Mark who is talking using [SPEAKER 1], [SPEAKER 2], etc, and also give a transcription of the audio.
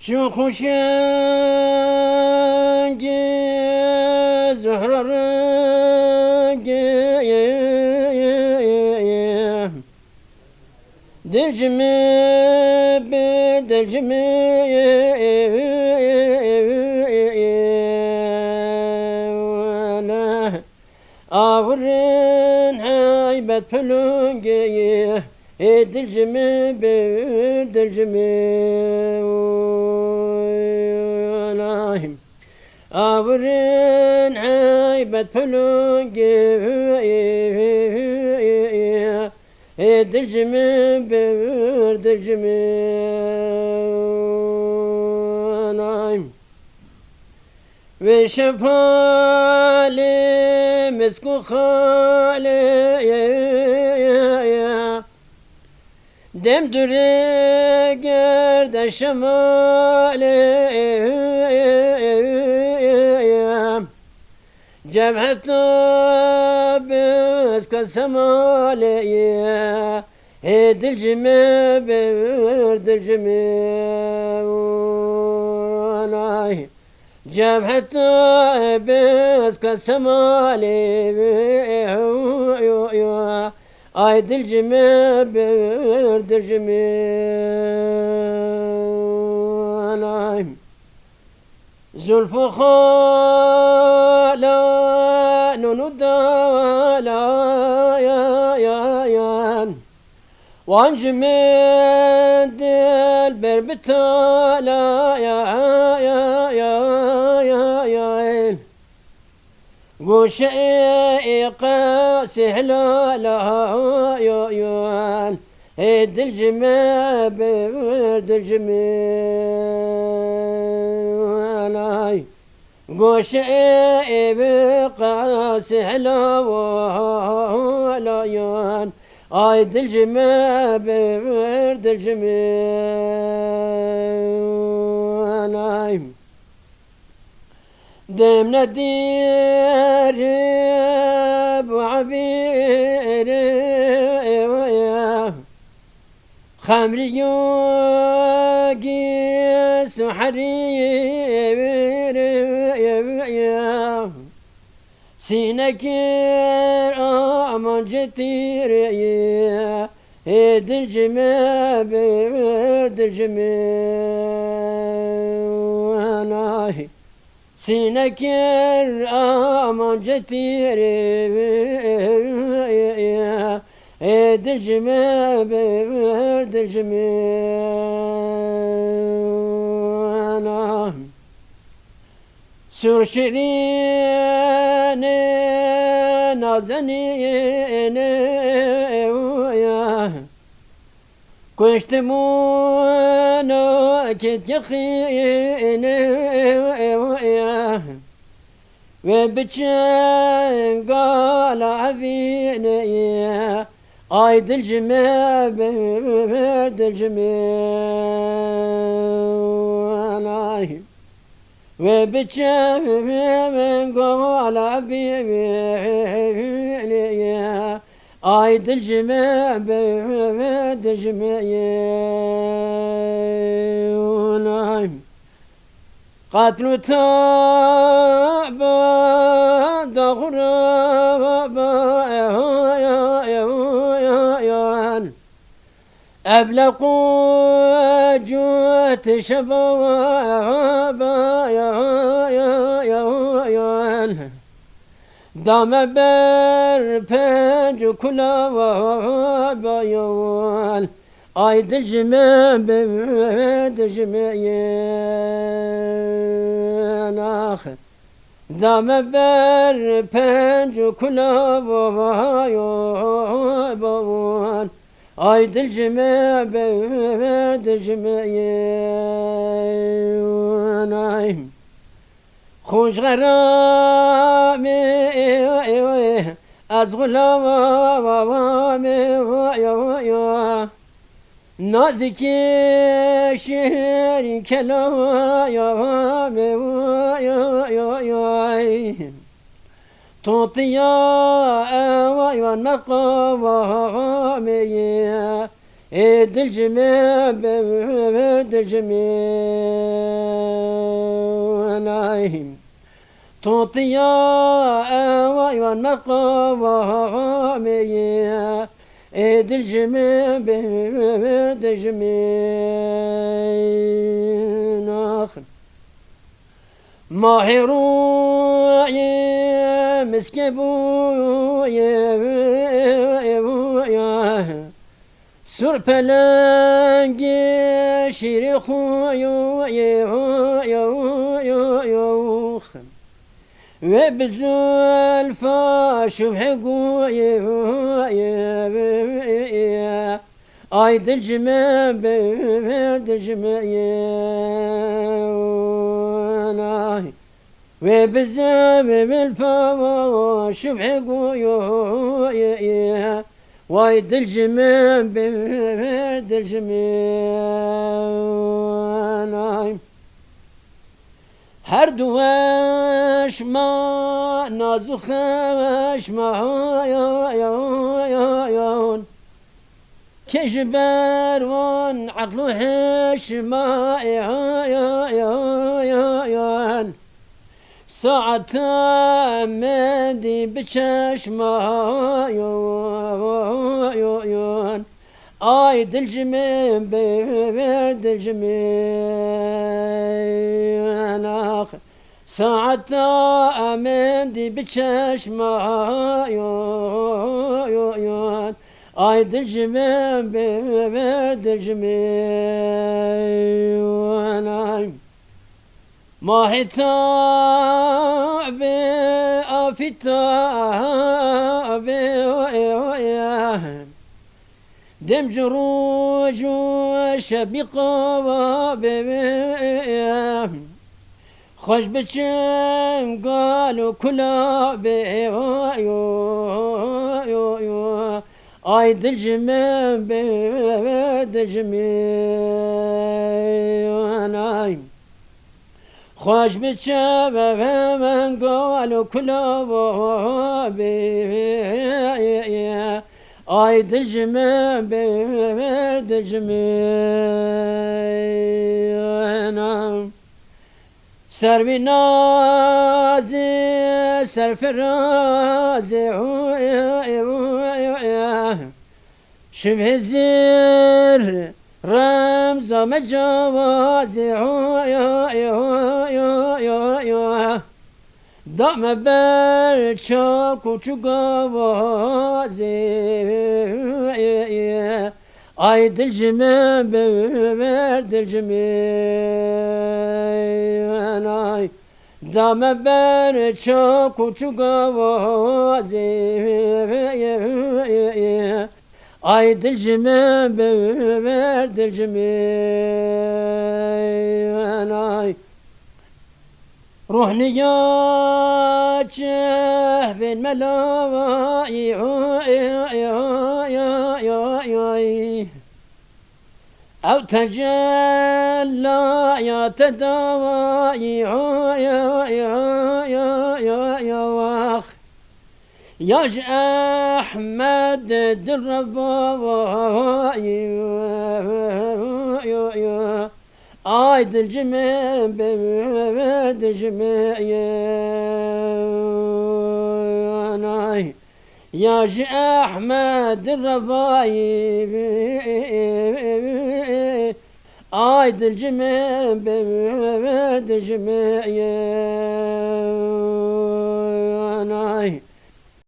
[SPEAKER 1] Şu kuşengi zühre rengi dilcimi bir dilcimi Ağırın heybet pülüngi dilcimi bir dilcimi Ağırın heybet pülüngi dilcimi bir dilcimi ve şefali mesku khali demdüre gerde şemali cebhetu beska semali dilcimi bir dilcimi cebhetu beska semali ay dilcimi bir dilcimi Zülfü hala nunu dalayan Vancımı dilber bitalayan Guşe-i sihlalayan dilcimi bir dilcimi Guşe-i sihlalayan ay dilcimi bir dilcimi demnedir bu abiri خمري يوغي سحري سينكر aman جتير dilcimi bir dilcimi Sinekir aman cetir dilcimi bir dilcimi Sürşirini nazenini Kuştumunu kityakhini Ve biçengal avini Ay dilcimi bir dilcimi Ve biçengal avini Ay dilcimi bir dilcimi Katlu tâbe dağrabayan Ebleku cüt şebabayan Dame ber pencu kulabayan Ay dilcimi bir dilcimi Dame ber pencu kulabayan Ay dilcimi bir dilcimi Hoş garami az gulamami Nazik şehrin kelamı Tuğtiya evan mekamı dilcimi dilcimi anayım Totiya evayvan mekavamiye dilcimi dilcimi nakın Mahiru مسكبو سر پلنگی شیر خویو و بزلفا شبه گوی آی دلجمه دلجمه ve bize bil fava şubhe goyo vay dilcime dilcime her dueş ma nazuheş ma ya keşber van aklu heş ma ya ساعت مدی بچشمایون آی دلجمه ببر دلجمه ساعت مدی بچشمایون آی دلجمه ببر دلجمه محتاب آفتاب دم جروج شبيقة خوش بچم قالوا كلا آي دلجمي دلجمي خوش بچه و من قالوا كلا آي دلجمي دلجمي سر بنازي سر فرازي شبه زير رمز مجوازي دام برچا کوچوگوازي آي دلجمي دلجمي آي دام برچا کوچوگوازي آي دلجمي دلجمي آي روحني يا بين ملاي أو تجلى يا تداوي يا أحمد الرباوي آي دلجمي دلجمي يا أحمد الرباي آي دلجمي دلجمي